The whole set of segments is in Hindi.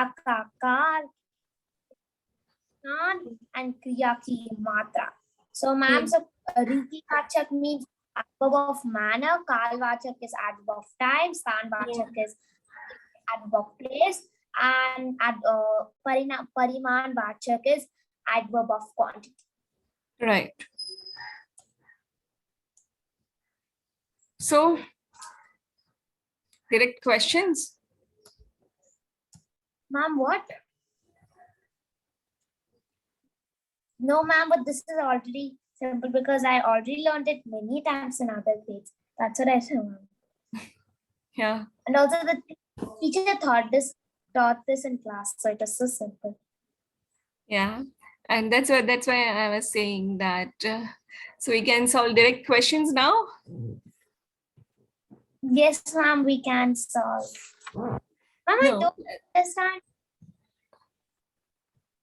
का काल and kriya ki matra. So ma'am, so रीतिवाचक means adverb of manner, kalvachak is adverb of time, stanvachak is adverb of place, and parimanvachak is adverb of quantity. Right. So, direct questions? Ma'am, what? No, ma'am, but this is already simple because I already learned it many times in other grades. That's what I said, ma'am. Yeah. And also the teacher taught this in class, so it was so simple. Yeah, and that's why I was saying that. So we can solve direct questions now. Yes, ma'am, we can solve. Ma'am, No. I don't understand.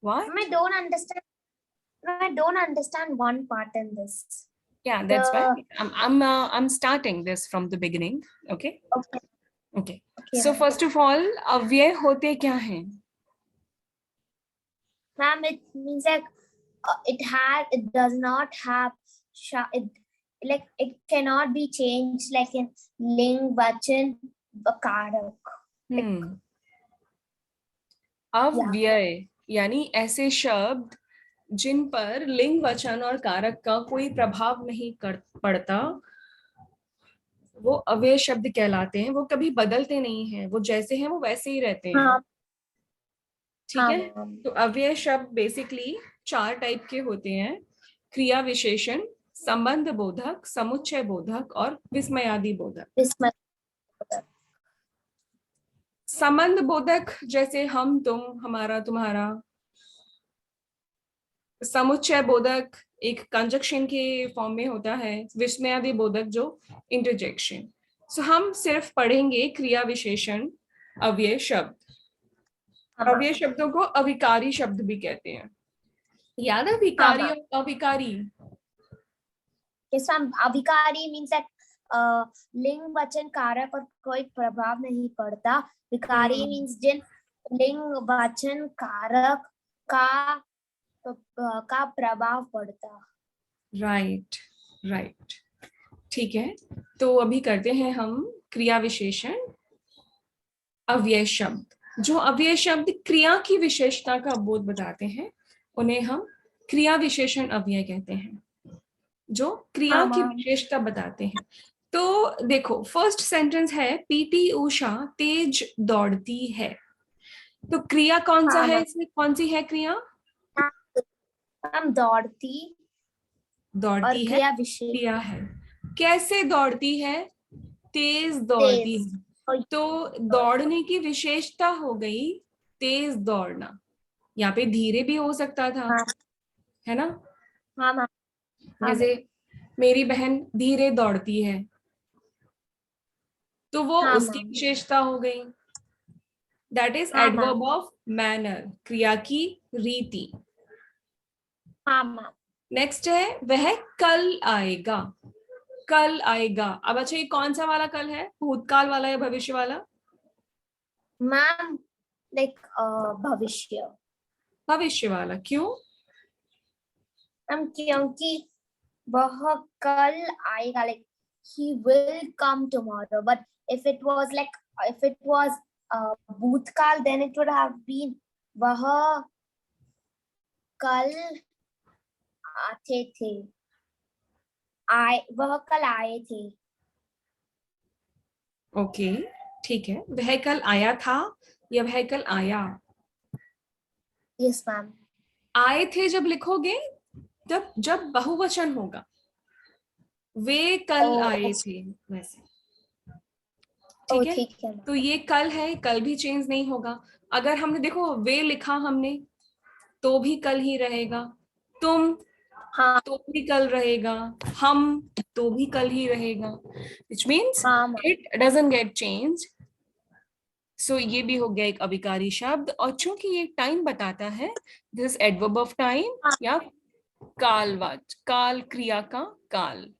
What? Ma'am, I don't understand. Ma'am, I don't understand one part in this. Yeah, that's why I'm starting this from the beginning. Okay. Okay. Okay. So first of all, अव्यय होते क्या हैं? Ma'am, it means like it does not have it cannot be changed like in ling, vachan, karak. अव्यय यानी ऐसे शब्द जिन पर लिंग, वचन और कारक का कोई प्रभाव नहीं पड़ता, वो अव्यय शब्द कहलाते हैं। वो कभी बदलते नहीं हैं, वो जैसे हैं वो वैसे ही रहते हैं। हाँ, ठीक है। तो अव्यय शब्द बेसिकली 4 टाइप के होते हैं: क्रिया विशेषण, संबंध बोधक, समुच्चय बोधक और विस्मयादि बोधक। संबंध बोधक जैसे हम, तुम, हमारा, तुम्हारा। समुच्चय बोधक एक कंजक्शन के फॉर्म में होता है। विस्मयादि बोधक जो इंटरजेक्शन। सो हम सिर्फ पढ़ेंगे क्रिया विशेषण अव्यय शब्द। अव्यय शब्दों को अविकारी शब्द भी कहते हैं। याद है विकारी और अविकारी? अविकारी मीन्स लिंग, वचन, कारक और कोई प्रभाव नहीं पड़ता। विकारी मीन्स जिन लिंग, वचन, कारक का प्रभाव पड़ता। राइट, राइट, ठीक है। तो अभी करते हैं हम क्रिया विशेषण अव्यय शब्द। जो अव्यय शब्द क्रिया की विशेषता का बोध बताते हैं उन्हें हम क्रिया विशेषण अव्यय कहते हैं, जो क्रिया की विशेषता बताते हैं। तो देखो, फर्स्ट सेंटेंस है पीटी उषा तेज दौड़ती है। तो क्रिया कौन सा है इसमें? कौन सी है क्रिया? हम दौड़ती है, क्रिया है। कैसे दौड़ती है? तेज दौड़ती है। तो दौड़ने की विशेषता हो गई तेज दौड़ना। यहाँ पे धीरे भी हो सकता था, है ना? हाँ, जैसे मेरी बहन धीरे दौड़ती है, तो वो उसकी विशेषता हो गई। That is adverb of manner, क्रिया की रीति। नेक्स्ट है वह कल आएगा। कल आएगा। अब अच्छा, ये कौन सा वाला कल है? भूतकाल वाला या भविष्य वाला? मैम लाइक भविष्य। भविष्य वाला। क्यों? मैम क्योंकि वह कल आएगा, like he will come tomorrow, but if it was भूतकाल, then it would have been वह कल आते थे, वह कल आए थे। ओके, ठीक है। वह कल आया था या वह कल आया? Yes ma'am. आए थे जब लिखोगे तब जब बहुवचन होगा, वे कल आए थे वैसे। ठीक है। तो ये कल है, कल भी चेंज नहीं होगा। अगर हमने देखो वे लिखा हमने तो भी कल ही रहेगा। तुम तो भी कल रहेगा। हम तो भी कल ही रहेगा। which means it doesn't get changed. So ये भी हो गया एक अविकारी शब्द। और चूंकि ये टाइम बताता है, this is adverb of time या कालवाच, काल क्रिया का काल।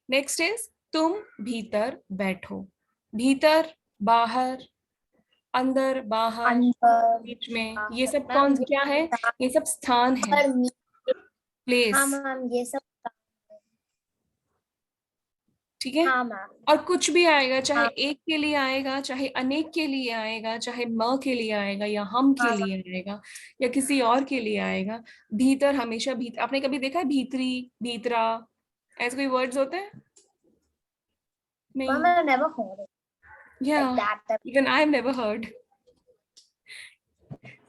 नेक्स्ट इज तुम भीतर बैठो। भीतर बाहर, अंदर, बाहर, अंदर, बीच में, ये बाहर। सब मैम कौन क्या है? ये सब स्थान है, पर हाँ प्लेस। मैम ये सब। ठीक है। हाँ मैम। और कुछ भी आएगा, चाहे हाँ एक के लिए आएगा, चाहे अनेक के लिए आएगा, चाहे म के लिए आएगा, या हम के हाँ लिए आएगा, या किसी और के लिए आएगा। भीतर हमेशा भीतर, आपने कभी देखा है भीतरी, भीतरा, ऐसे कोई वर्ड्स होते हैं? मैम, नहीं। I never heard it या like that. Even I have never heard.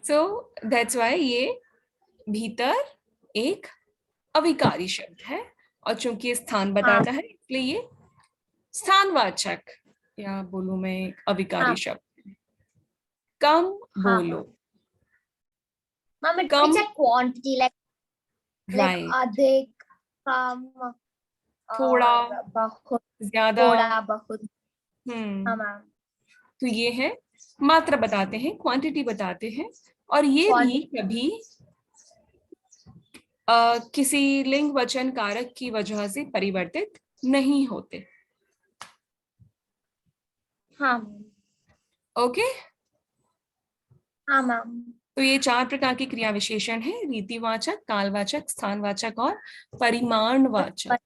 So that's why ये भीतर एक अविकारी शब्द है, और चूंकि ये स्थान हाँ बताता है इसलिए ये स्थानवाचक, या बोलूं मैं एक अविकारी हाँ शब्द है। कम हाँ बोलो। Ma'am. Ma'am come, it's a quantity like right. अधिक, कम थोड़ा, और बहुत, ज्यादा। थोड़ा बहुत। हाँ हम्म। मैम। तो ये है, मात्रा बताते हैं, क्वांटिटी बताते हैं, और ये भी क्वांटिटी। कभी किसी लिंग वचन कारक की वजह से परिवर्तित नहीं होते। हाँ मैम। ओके। हाँ मैम। तो ये 4 प्रकार के क्रिया विशेषण है: रीतिवाचक, कालवाचक, स्थानवाचक और परिमाणवाचक।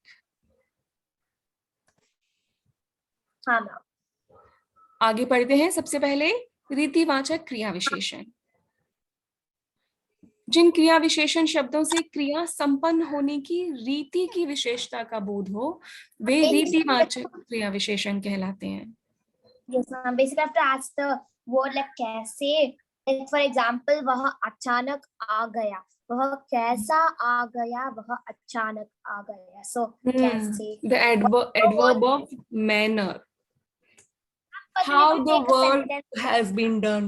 हाँ मैम। आगे पढ़ते हैं। सबसे पहले रीतिवाचक क्रिया विशेषण। जिन क्रिया विशेषण शब्दों से क्रिया संपन्न होने की रीति की विशेषता का बोध हो, वे रीतिवाचक क्रिया विशेषण कहलाते हैं। Yes ma'am, basically I have to ask the word like कैसे, like for example वह अचानक आ गया, वह कैसा आ गया, वह अचानक आ गया, so कैसे। The adverb of manner, But then if how you the take a work sentence, has been done.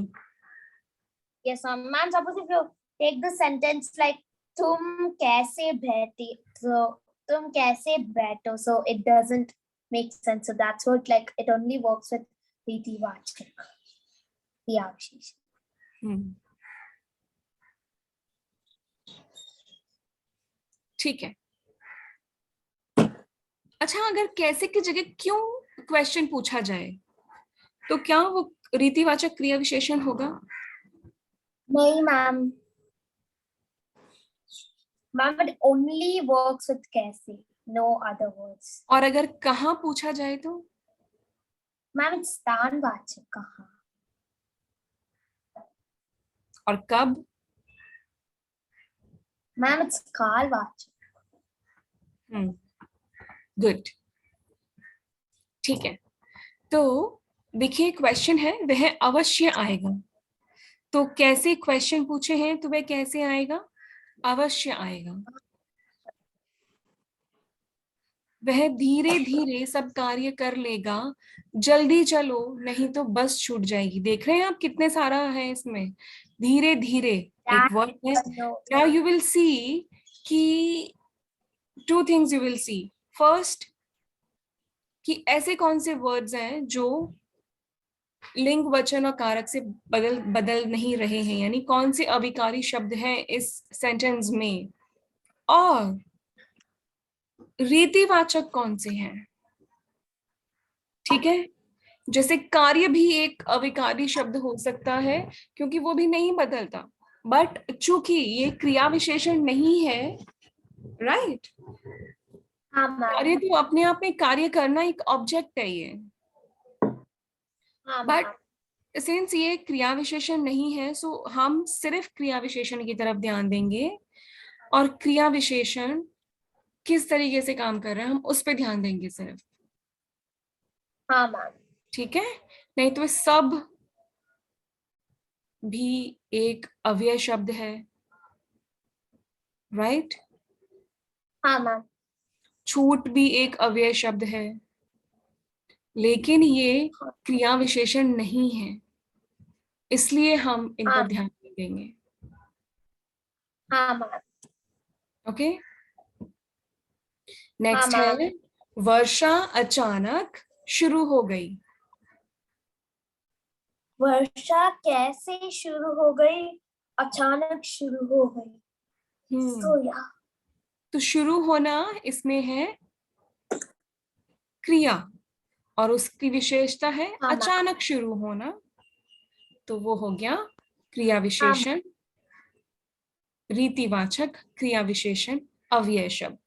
yes ma'am, suppose if you take the sentence like तुम कैसे बैठे, so तुम कैसे बैठो, so it doesn't make sense, so that's what like it only works with रीतिवाचक क्रिया विशेषण। ठीक है। अच्छा, अगर कैसे की जगह क्यों क्वेश्चन पूछा जाए तो क्या वो रीतिवाचक क्रिया विशेषण होगा? नहीं ma'am, ma'am it only works with कैसे, no other words. और अगर कहाँ पूछा जाए तो? मैम it's स्थानवाचक कहाँ। और कब? Ma'am it's कालवाचक। गुड। ठीक है। तो देखिए, क्वेश्चन है वह अवश्य आएगा। तो कैसे क्वेश्चन पूछे हैं तो वह कैसे आएगा? अवश्य आएगा। वह धीरे धीरे सब कार्य कर लेगा, जल्दी चलो नहीं तो बस छूट जाएगी। देख रहे हैं आप कितने सारा है इसमें, धीरे धीरे एक वर्ड है। नाउ यू विल सी कि 2 things you will see. First, कि ऐसे कौन से वर्ड्स हैं जो लिंग वचन और कारक से बदल नहीं रहे हैं, यानी कौन से अविकारी शब्द हैं इस सेंटेंस में, और रीतिवाचक कौन से हैं। ठीक है। जैसे कार्य भी एक अविकारी शब्द हो सकता है क्योंकि वो भी नहीं बदलता, बट चूंकि ये क्रिया विशेषण नहीं है, राइट। हाँ कार्य मैम। तो अपने आप में कार्य करना एक ऑब्जेक्ट है ये, हाँ बट मैम। सिंस ये क्रिया विशेषण नहीं है, सो हम सिर्फ क्रिया विशेषण की तरफ ध्यान देंगे, और क्रिया विशेषण किस तरीके से काम कर रहे हैं हम उस पर ध्यान देंगे सिर्फ। हाँ मैम। ठीक है। नहीं तो सब भी एक अव्यय शब्द है, राइट। हाँ मैम। छूट भी एक अव्यय शब्द है, लेकिन ये क्रिया विशेषण नहीं है, इसलिए हम इन पर हाँ ध्यान नहीं देंगे। हाँ मैम। ओके। हाँ नेक्स्ट मैम। है, वर्षा अचानक शुरू हो गई। वर्षा कैसे शुरू हो गई, अचानक शुरू हो गई, सोया। तो शुरू होना इसमें है क्रिया, और उसकी विशेषता है हाँ, मैम। अचानक शुरू होना, तो वो हो गया क्रिया हाँ, विशेषण रीतिवाचक क्रिया विशेषण अव्यय शब्द।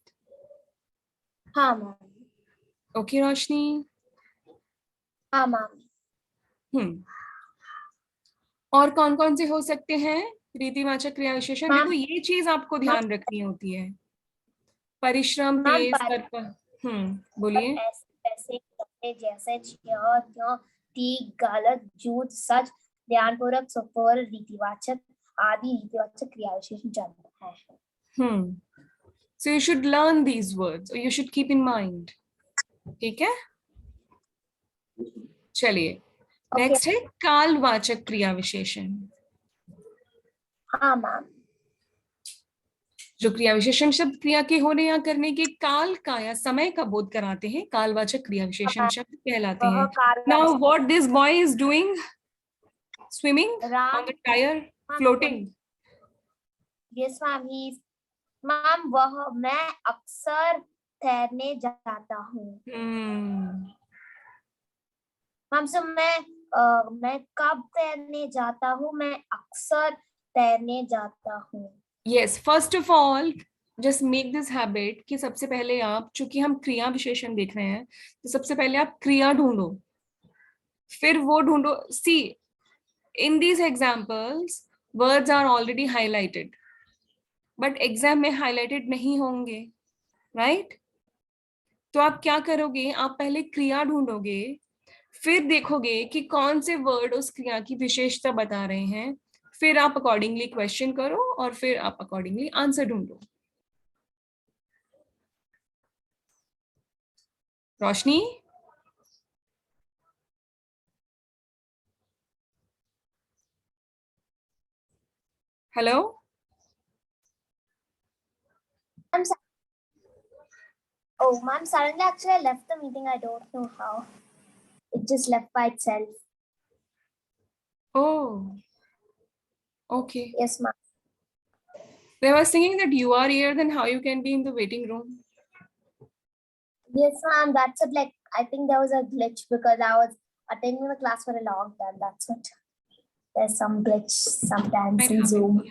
हाँ, मैम। ओके रोशनी? हाँ, मैम। हम्म। और कौन कौन से हो सकते हैं रीतिवाचक क्रिया विशेषण? देखो मैम, ये चीज आपको मैम, ध्यान रखनी होती है, परिश्रम मैम, तेज पर कर। बोलिए। ऐसे ऐसे करते जैसे ज्यों त्यों, ठीक गलत झूठ सच, ध्यानपूर्वक सुपर रीतिवाचक आदि रीतिवाचक क्रिया विशेषण चलता है। So you should learn these words और you should keep in mind. ठीक है, चलिए ओके। नेक्स्ट है कालवाचक क्रिया विशेषण। हाँ, मैम। जो क्रिया विशेषण शब्द क्रिया के होने या करने के काल का या समय का बोध कराते हैं, कालवाचक क्रिया विशेषण शब्द कहलाते वह हैं। नाउ कालवाचक what this boy is doing? Swimming on राम। The tyre, ma'am, floating. Yes ma'am, he. Ma'am, वह मैं अक्सर तैरने जाता हूँ। हम्म। मैम, सो मैं कब तैरने जाता हूँ? मैं अक्सर तैरने जाता हूँ। Yes, first of all just make this habit कि सबसे पहले आप, चूंकि हम क्रिया विशेषण देख रहे हैं, तो सबसे पहले आप क्रिया ढूंढो, फिर वो ढूंढो। See, in these examples words are already highlighted, but exam में हाईलाइटेड नहीं होंगे, राइट? तो आप क्या करोगे, आप पहले क्रिया ढूंढोगे, फिर देखोगे कि कौन से वर्ड उस क्रिया की विशेषता बता रहे हैं, फिर आप अकॉर्डिंगली क्वेश्चन करो और फिर आप अकॉर्डिंगली आंसर ढूंढो। Roshni? Hello? Ma'am, oh, ma'am, suddenly actually I left the meeting. I don't know how. It just left by itself. Oh, okay. Yes, ma'am. I was thinking that you are here, then how you can be in the waiting room? Yes, ma'am. That's it. Like, I think there was a glitch because I was attending the class for a long time. That's it. There's some glitch sometimes Might in happen. Zoom.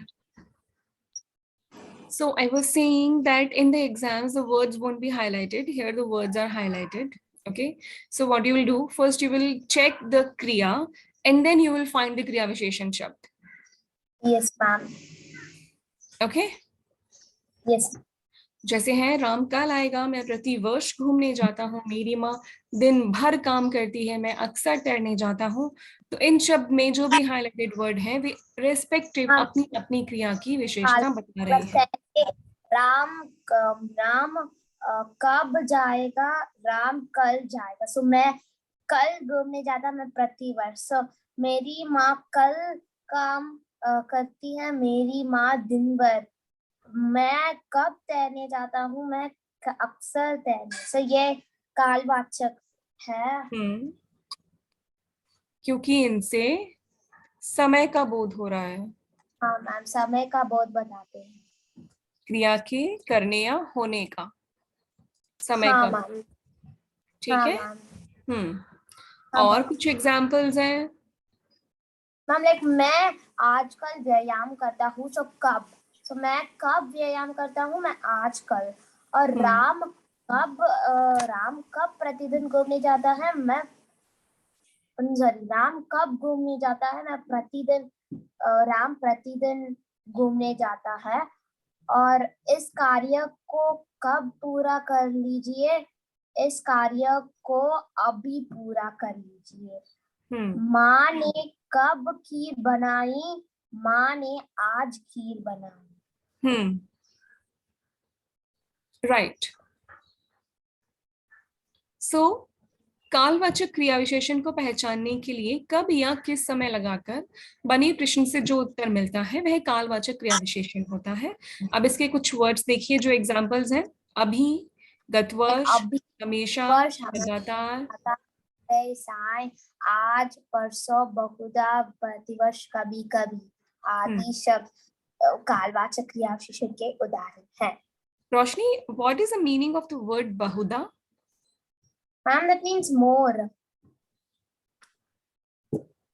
So I was saying that in the exams, the words won't be highlighted. Here the words are highlighted. Okay. So what you will do, first you will check the Kriya and then you will find the Kriya Visheshan Shabd. Yes, ma'am. Okay. Yes. जैसे है राम कल आएगा, मैं प्रति वर्ष घूमने जाता हूँ, मेरी माँ दिन भर काम करती है, मैं अक्सर तैरने जाता हूँ। तो इन शब्द में जो भी हाईलाइटेड वर्ड हैं वे रेस्पेक्टिव हाँ, अपनी अपनी क्रिया की काल विशेषता बता रहे हैं। राम राम कब जाएगा? राम कल जाएगा। सो मैं कल घूमने जाता, मैं प्रतिवर्ष। सो मेरी माँ कल काम करती है, मेरी माँ दिन भर। मैं कब तैरने जाता हूँ? मैं अक्सर तैरने। सो ये कालवाचक है। क्योंकि इनसे समय का बोध हो रहा है, हाँ मैम, समय का बोध बताते हैं। क्रिया के करने या होने का समय हाँ का। मैम। ठीक हाँ है। मैम। हाँ और मैम। कुछ एग्जाम्पल्स हैं? मैम, लाइक मैं आजकल व्यायाम करता हूँ। सो कब? सो मैं कब व्यायाम करता हूँ? मैं आजकल। और राम कब प्रतिदिन घूमने जाता है? मैं सॉरी, राम कब घूमने जाता है? मैं प्रतिदिन। राम प्रतिदिन घूमने जाता है। और इस कार्य को कब पूरा कर लीजिए? इस कार्य को अभी पूरा कर लीजिए। माँ ने कब खीर बनाई? माँ ने आज खीर बनाई। राइट। सो कालवाचक क्रिया विशेषण को पहचानने के लिए कब या किस समय लगाकर बने प्रश्न से जो उत्तर मिलता है वह कालवाचक क्रिया विशेषण होता है। अब इसके कुछ वर्ड्स देखिए जो एग्जांपल्स हैं। अभी, गतवर्ष, अभी, हमेशा, वर्ष, लगातार। साय, आज, परसों, बहुधा, प्रतिवर्ष, कभी कभी आदि शब्द कालवाचक क्रिया विशेषण के उदाहरण हैं। Roshni, what is the meaning of the word बहुधा? Ma'am, that means more.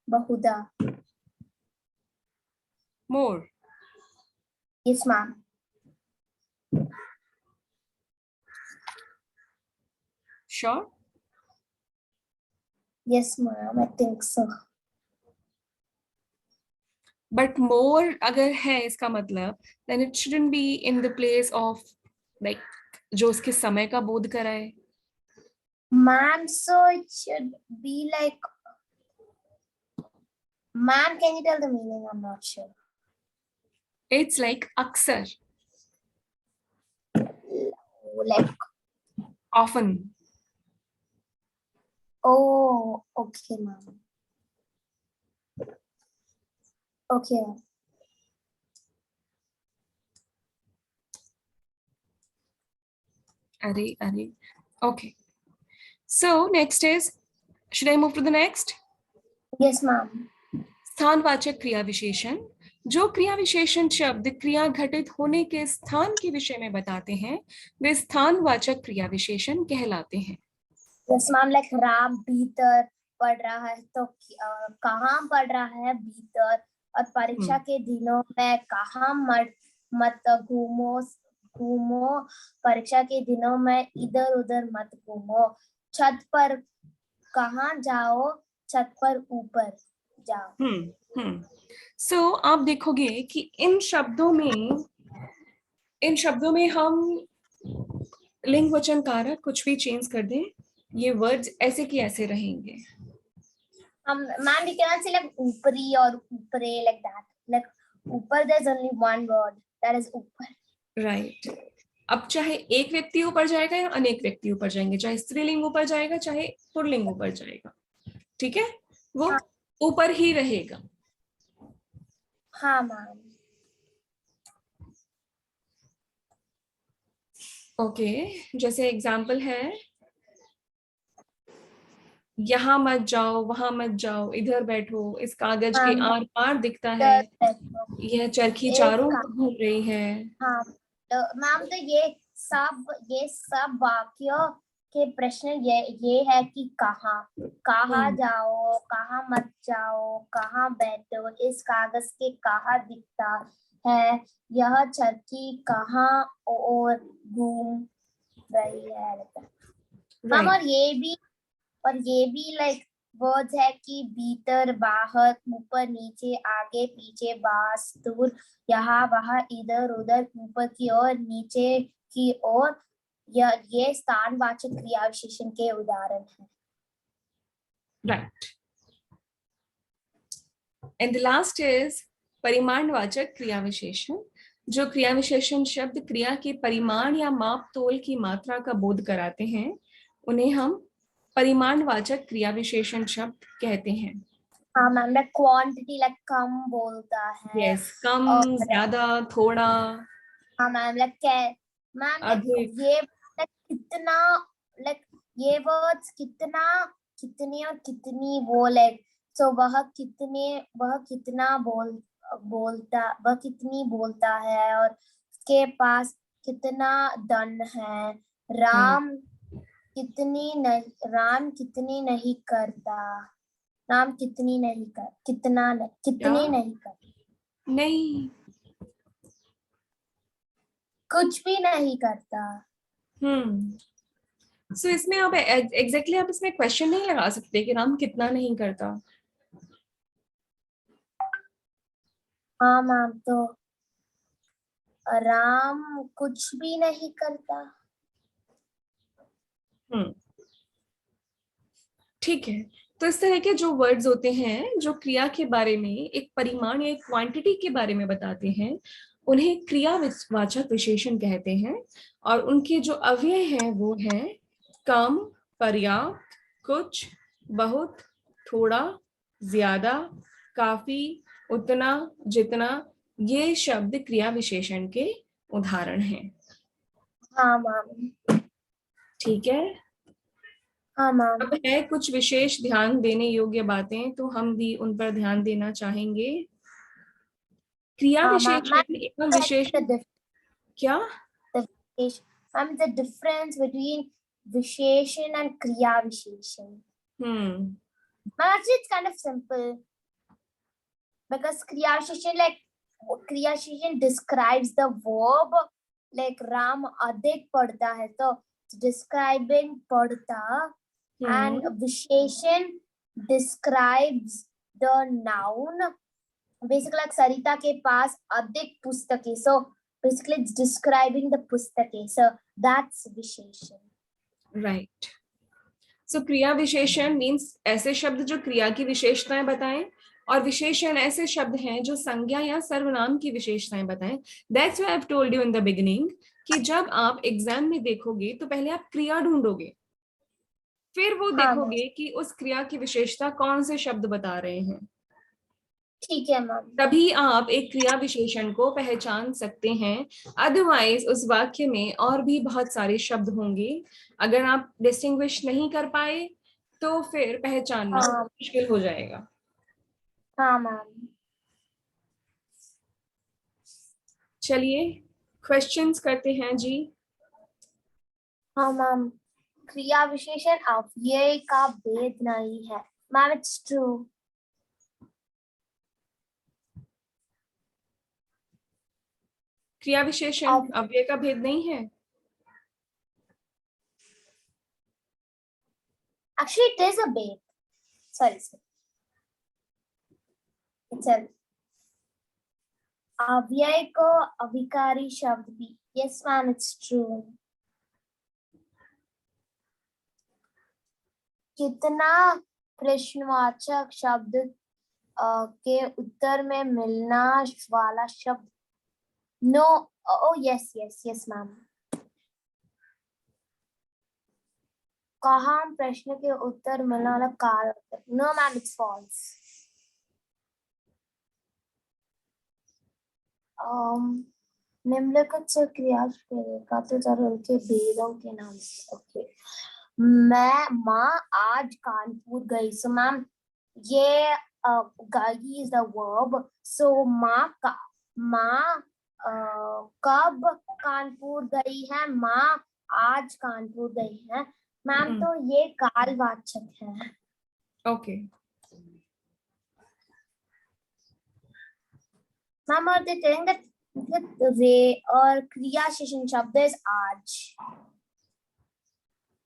Bahuda. More. Yes, ma'am. Sure. Yes, ma'am. I think so. But more अगर है इसका मतलब then it shouldn't be in the place of like जो उसके समय का बोध कराए. Ma'am, so it should be like. Ma'am, can you tell the meaning? I'm not sure. It's like अक्सर. Like. Often. Oh, okay, ma'am. Okay. Are. Okay. So next is, should I move to the next? Yes, ma'am. स्थानवाचक क्रिया विशेषण. जो क्रिया विशेषण शब्द क्रिया घटित होने के स्थान के विषय में बताते हैं वे स्थानवाचक क्रिया विशेषण कहलाते हैं. Yes, ma'am. Like राम भीतर पढ़ रहा है तो कहाँ पढ़ रहा है? भीतर. और परीक्षा के दिनों में कहाँ मत घूमो. परीक्षा के दिनों में इधर उधर मत घूमो. छत पर कहाँ जाओ? छत पर ऊपर जाओ. So आप देखोगे कि इन शब्दों में हम लिंग वचन कारक कुछ भी चेंज कर दें, ये वर्ड्स ऐसे की ऐसे रहेंगे. Ma'am, we cannot say like ऊपरी और ऊपरे like that. Like ऊपर there's only one word, that is ऊपर. Right. अब चाहे एक व्यक्ति ऊपर जाएगा या अनेक व्यक्ति ऊपर जाएंगे, चाहे स्त्रीलिंग ऊपर जाएगा चाहे पुल्लिंग ऊपर जाएगा, ठीक है, वो ऊपर ही रहेगा. हाँ मैम. ओके, जैसे एग्जाम्पल है, यहाँ मत जाओ, वहां मत जाओ, इधर बैठो, इस कागज के आर पार दिखता है, यह चरखी चारों घूम रही है. हाँ मैम, तो ये सब वाक्य के प्रश्न ये है कि कहाँ जाओ, कहाँ मत जाओ, कहाँ बैठो, इस कागज के कहाँ दिखता है, यह चरखी कहाँ और घूम रही है. मैम, और ये भी लाइक वर्ड्स है कि भीतर, बाहर, ऊपर, नीचे, आगे, पीछे, पास, दूर, यहाँ, वहाँ, इधर उधर, ऊपर की ओर, नीचे की ओर. ये स्थानवाचक क्रिया विशेषण के उदाहरण हैं. Right. And the last is परिमाणवाचक क्रिया विशेषण. जो क्रिया विशेषण शब्द क्रिया के परिमाण या माप तोल की मात्रा का बोध कराते हैं उन्हें हम परिमाणवाचक क्रिया विशेषण शब्द कहते हैं. हाँ मैम, लाइक क्वांटिटी, लाइक कम बोलता है. यस, कम, ज्यादा, थोड़ा. हाँ मैम, लाइक मैम ये कितना, लाइक ये वर्ड्स कितना, कितने और कितनी, वो लाइक तो वह कितना बोलता, वह कितनी बोलता है, और उसके पास कितना धन है. राम कितनी नहीं करता. राम कितनी नहीं कर, कितने नहीं कर, नहीं, कुछ भी नहीं करता. सो इसमें आप एग्जैक्टली आप इसमें क्वेश्चन नहीं लगा सकते कि राम कितना नहीं करता. हाँ मैम, तो राम कुछ भी नहीं करता. ठीक है. तो इस तरह के जो वर्ड्स होते हैं जो क्रिया के बारे में एक परिमाण या एक क्वांटिटी के बारे में बताते हैं उन्हें क्रियावाचक विशेषण कहते हैं. और उनके जो अव्यय हैं वो हैं कम, पर्याप्त, कुछ, बहुत, थोड़ा, ज्यादा, काफी, उतना, जितना. ये शब्द क्रिया विशेषण के उदाहरण हैं. हाँ मैम. ठीक है. हाँ मैम. अब है कुछ विशेष ध्यान देने योग्य बातें तो हम भी उन पर ध्यान देना चाहेंगे. क्रिया विशेषण एवं विशेषण क्या? मैम, the difference between विशेषण and kriya visheshan. But actually it's kind of simple because kriya visheshan describes the verb, like Ram adhik padhta hai, so it's describing padhta, and visheshan describes the noun. Basically like Sarita ke paas adhik pustake, so basically it's describing the pustake, so that's visheshan. Right. So क्रिया विशेषण मीन्स ऐसे शब्द जो क्रिया की विशेषताएं बताएं, और विशेषण ऐसे शब्द हैं जो संज्ञा या सर्वनाम की विशेषताएं बताएं. That's why I've told you in the beginning कि जब आप एग्जाम में देखोगे तो पहले आप क्रिया ढूंढोगे, फिर वो देखोगे कि उस क्रिया की विशेषता कौन से शब्द बता रहे हैं. ठीक है मैम. तभी आप एक क्रिया विशेषण को पहचान सकते हैं. अदरवाइज उस वाक्य में और भी बहुत सारे शब्द होंगे, अगर आप डिस्टिंग्विश नहीं कर पाए तो फिर पहचानना मुश्किल हो जाएगा. हाँ मैम. चलिए क्वेश्चंस करते हैं जी. हाँ मैम. क्रिया विशेषण अव्यय का भेद नहीं है. Ma'am it's true. क्रिया विशेषण अव्यय का भेद नहीं है. Actually it is a भेद. Sorry. It's a अव्यय को अविकारी शब्द भी. Yes ma'am it's true. कितना प्रश्नवाचक शब्द के उत्तर में मिलना वाला शब्द. No. Oh yes ma'am. कहाँ प्रश्न के उत्तर मिलने वाला काल. No ma'am it's false. निम्नलिखित से क्रिया का तो जरूर उनके भेदों के नाम. ओके. माँ आज कानपुर गई. So मैम ये गई is the verb. So माँ कब कानपुर गई है. माँ आज कानपुर गई है. मैम तो ये कालवाचक है. ओके. मैम और they telling that रे और क्रिया शेषण शब्द is आज.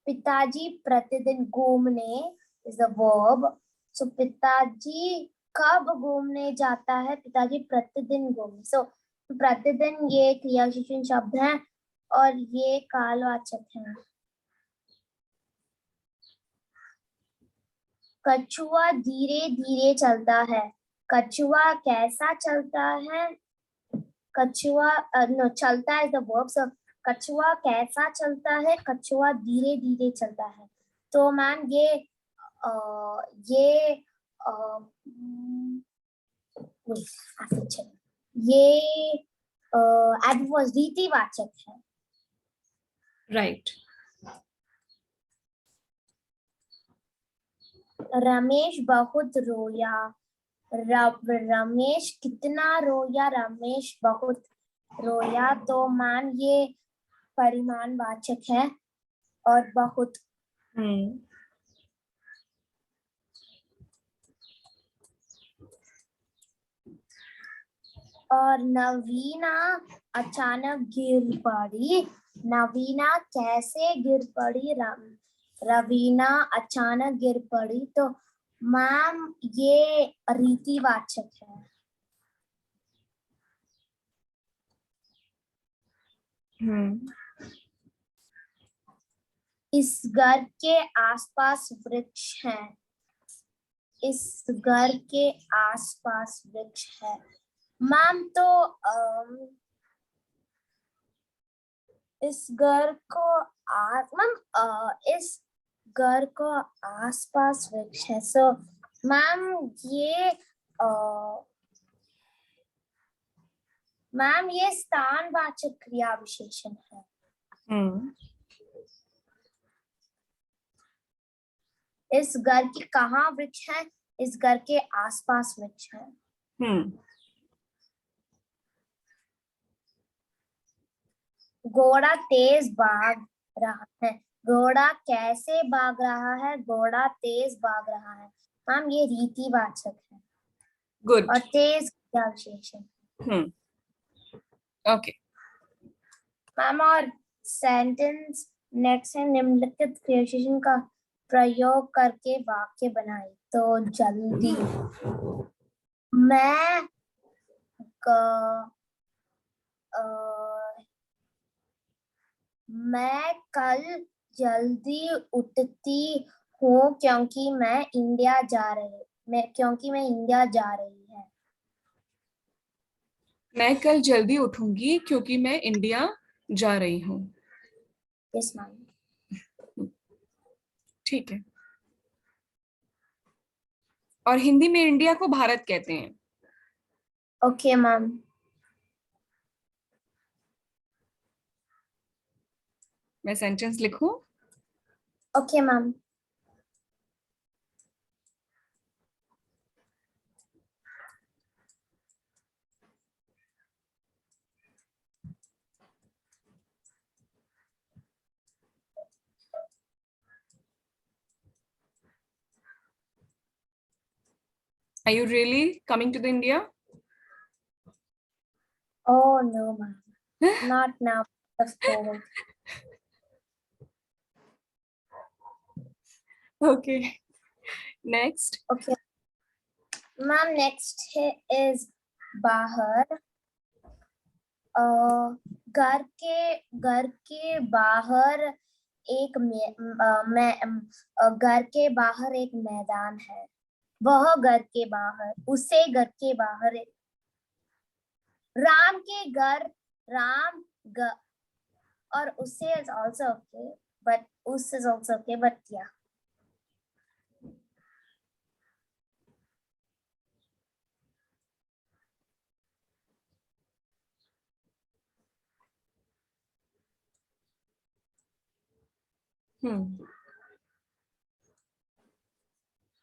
पिताजी प्रतिदिन घूमने is the verb. So पिताजी कब घूमने जाता है. पिताजी प्रतिदिन घूमने. So प्रतिदिन ये क्रिया विशेषण शब्द है और ये कालवाचक है. कछुआ धीरे धीरे चलता है. कछुआ कैसा चलता है. कछुआ चलता है the verb. So कछुआ कैसा चलता है. कछुआ धीरे धीरे चलता है. तो मैम ये एडवर्ब रीतिवाचक है. राइट. रमेश बहुत रोया. रमेश कितना रोया. रमेश बहुत रोया. तो मैम ये परिमाणवाचक है और बहुत. और नवीना अचानक गिर पड़ी. नवीना कैसे गिर पड़ी. रवीना अचानक गिर पड़ी. तो मैम ये रीतिवाचक है. इस घर के आसपास वृक्ष हैं. इस घर के आसपास वृक्ष है. मैम तो इस घर को इस घर को आसपास वृक्ष है. सो मैम ये स्थानवाचक क्रिया विशेषण है. इस घर के कहाँ वृक्ष है. इस घर के आसपास वृक्ष है. घोड़ा तेज भाग रहा है. घोड़ा कैसे भाग रहा है? घोड़ा तेज भाग रहा है। मैम ये रीतिवाचक है गुड। और तेज क्रिया विशेषण। ओके मैम और सेंटेंस नेक्स्ट है निम्नलिखित क्रिया विशेषण का प्रयोग करके वाक्य बनाए। तो जल्दी। मैं अ, मैं कल जल्दी उठती हूँ क्योंकि मैं इंडिया जा रही है। मैं कल जल्दी उठूंगी क्योंकि मैं इंडिया जा रही हूँ। Yes ma'am. ठीक है। और हिंदी में इंडिया को भारत कहते हैं। Okay ma'am. मैं सेंटेंस लिखूं? Okay ma'am. Are you really coming to the India? Oh no ma'am, not now. Of course. Okay. Next. Okay ma'am, next है इज बाहर। घर के बाहर एक घर के बाहर एक मैदान है। वह घर के बाहर, उसे घर के बाहर एक राम के घर, राम ग, और उसे is also okay, but us is also okay, but yeah.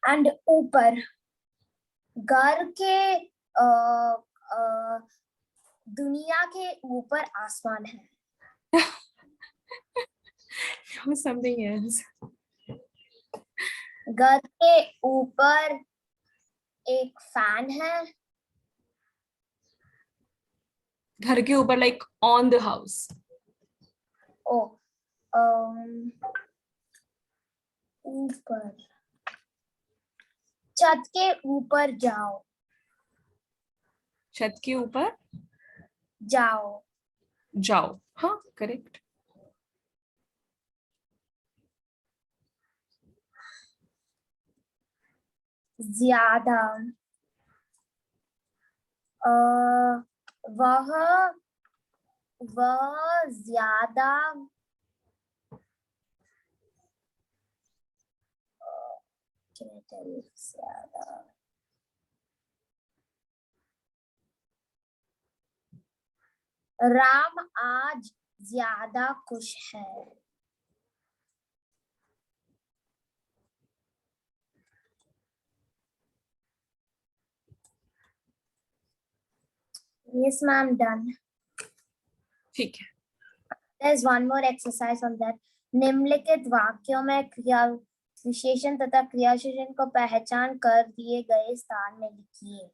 And ऊपर, घर के दुनिया के ऊपर आसमान है। No, something else. घर के ऊपर एक फैन है। घर के ऊपर like on the house. ओ ऊपर, छत के ऊपर जाओ। छत के ऊपर जाओ। जाओ। हाँ करेक्ट। ज्यादा, वह ज्यादा ज्यादा राम आज ज्यादा खुश है। Yes ma'am, done. ठीक है। There's one more exercise on that. निम्नलिखित वाक्यों में क्रिया विशेषण तथा क्रिया विशेषण को पहचान कर दिए गए स्थान में लिखिए।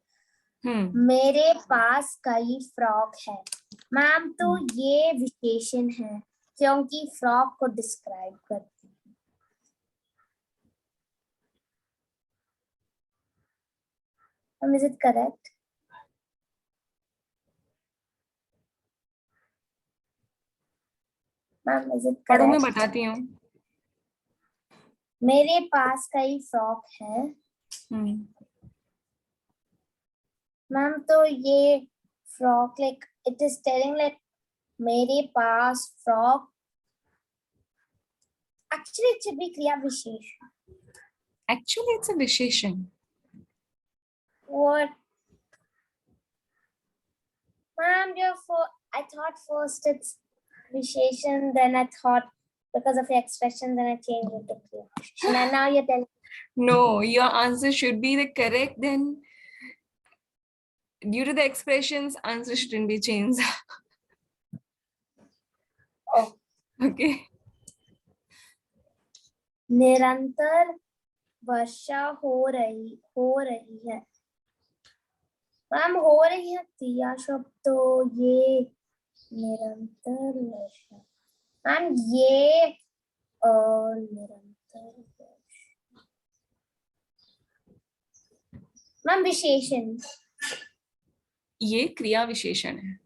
मेरे पास कई फ्रॉक है। मैम तो ये विशेषण है क्योंकि फ्रॉक को डिस्क्राइब करती है। Is it correct? Ma'am is it पढ़ो, मैं correct? बताती हूँ। मेरे पास कई फ्रॉक है। मैम तो ये frock like it is telling like मेरे पास frock, actually it should be क्रिया विशेषण। Actually it's a विशेषण। What? Ma'am, I thought first it's visheshan, then I thought because of the expression, then I changed it to kriya visheshan. And now you're telling No, your answer should be the correct. Then, due to the expressions, answer shouldn't be changed. oh, Okay. निरंतर वर्षा हो रही है। मैम हो रही है क्रिया शब्द, तो ये निरंतर वर्षा। मैम ये निरंतर वर्षा। मैम विशेषण। ये क्रिया विशेषण है।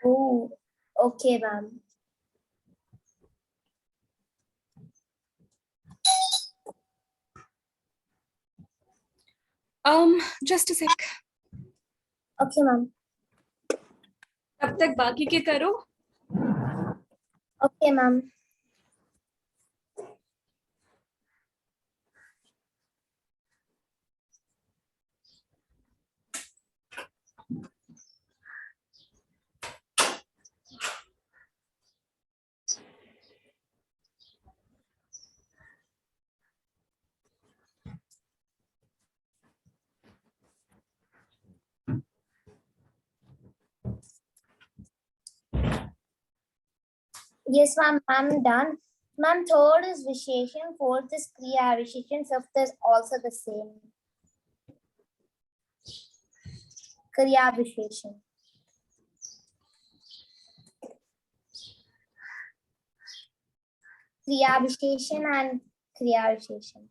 Oh okay ma'am. Just a sec. Okay ma'am. तब तक बाकी के करो। Okay ma'am. Yes, ma'am. I'm done. Ma'am, third is Visheshan, fourth is Kriya Visheshan, fifth is also the same. Kriya Visheshan. Kriya Visheshan and Kriya Visheshan.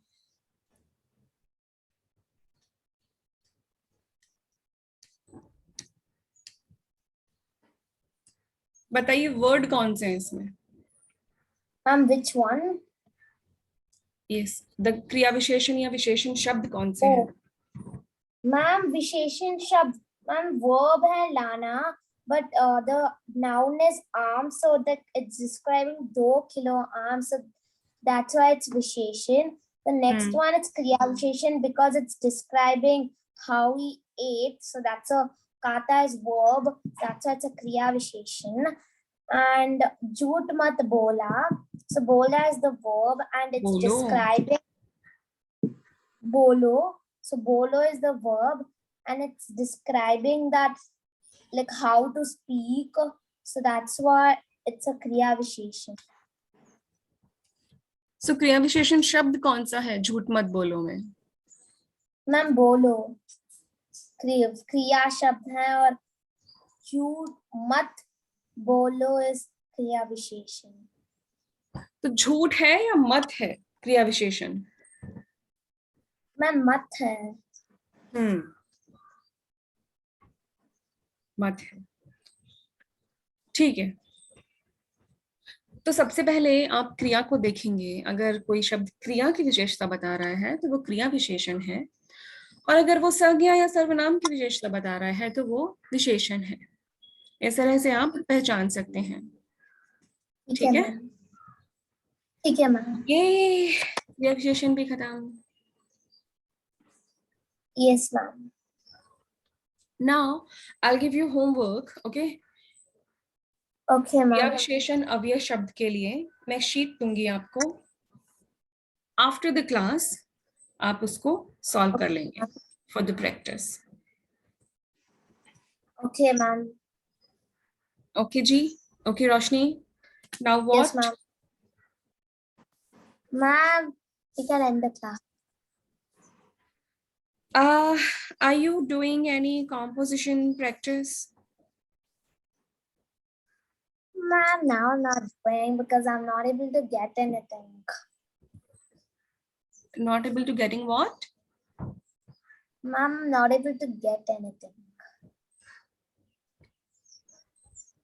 बताइए वर्ड कौन से हैं इसमें? Ma'am, which one? Yes, the क्रिया विशेषण या विशेषण शब्द कौन से हैं? Ma'am, Visheshan Shabd. Ma'am, verb hai lana, but the noun is arm, so that it's describing 2 kilo arms, so that's why it's Visheshan. The next one is Kriya Visheshan because it's describing how he ate, so that's a kata is verb, that's why it's a Kriya Visheshan. And Jhoot mat bola, so bola is the verb and it's describing bolo. So bolo is the verb and it's describing that like how to speak. So that's why it's a kriya visheshan. So क्रिया विशेषण शब्द कौन सा है झूठ मत बोलो में? मैम बोलो क्रिया शब्द है और झूठ मत बोलो इज क्रिया विशेषण. तो झूठ है या मत है क्रिया विशेषण? मैम मत है. मत है, ठीक है. तो सबसे पहले आप क्रिया को देखेंगे. अगर कोई शब्द क्रिया की विशेषता बता रहा है तो वो क्रिया विशेषण है, और अगर वो संज्ञा या सर्वनाम की विशेषता बता रहा है तो वो विशेषण है. इस तरह से आप पहचान सकते हैं. ठीक है, ठीक है मैम. ये क्रिया विशेषण भी खत्म. Yes ma'am. Now I'll give you homework, okay? Okay क्रिया मैम. विशेषण अव्यय शब्द के लिए मैं शीट दूंगी आपको. आफ्टर द क्लास आप उसको सॉल्व कर लेंगे for the practice. Okay ma'am. Okay जी. Okay Roshni, now Yes, what? ma'am. Ma'am, we can end the class. Are you doing any composition practice? Ma'am, now I'm not doing because I'm not able to get anything. Not able to getting what? Ma'am, I'm not able to get anything.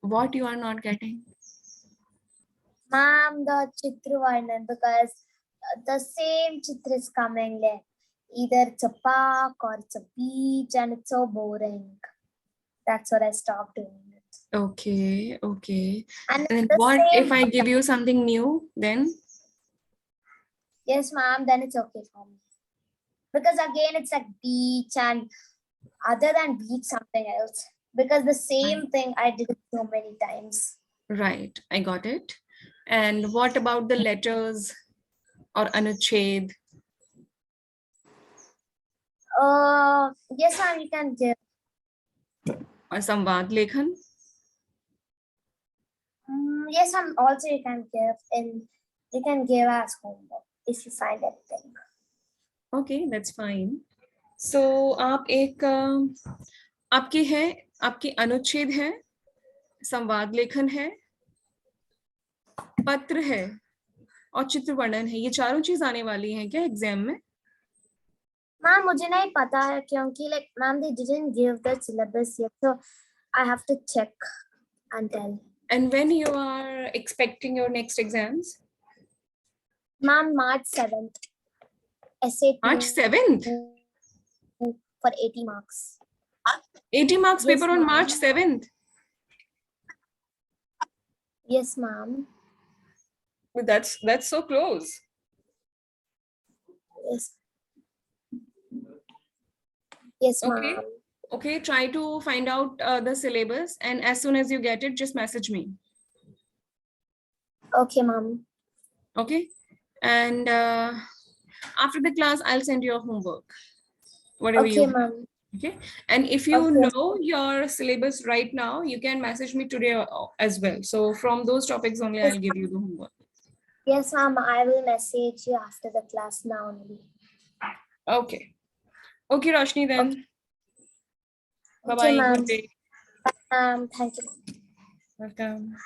What you are not getting? Ma'am, the Chitra Varnan, because the same Chitra is coming there. Either it's a park or it's a beach and it's so boring. That's what I stopped doing it. Okay, okay. And then the what same- if I give you something new then? Yes, ma'am, then it's okay for me. Because again, it's like beach and other than beach, something else. Because the same thing I did it so many times. Right, I got it. And what about the letters or anuched? Yes, ma'am, you can give. Or samvad lekhan? Yes, ma'am, also you can give in You can give us homework if you find anything. Okay, that's fine. So आप एक आपके हैं, आपके अनुच्छेद है, संवाद लेखन है, पत्र है और चित्र वर्णन है। ये चारों चीज आने वाली हैं क्या एग्जाम में? मैम मुझे नहीं पता है क्योंकि like ma'am they didn't give the syllabus yet, so I have to check and tell. And when you are expecting your next exams? Ma'am, March 7th. Essay March 7th? for 80 marks. 80 marks Yes, paper on ma'am. March 7th? Yes, ma'am. That's so close. Yes. Yes, Okay. ma'am. Okay, try to find out the syllabus, and as soon as you get it, just message me. Okay, ma'am. Okay, and after the class, I'll send you a homework. Whatever Okay, you ma'am. okay. And if you Okay. know your syllabus right now, you can message me today as well. So from those topics only, I'll give you the homework. Yes, ma'am. I will message you after the class now only. Okay. Okay, Roshni, then. Okay. Bye-bye. Okay, ma'am. Good day. Thank you. Welcome.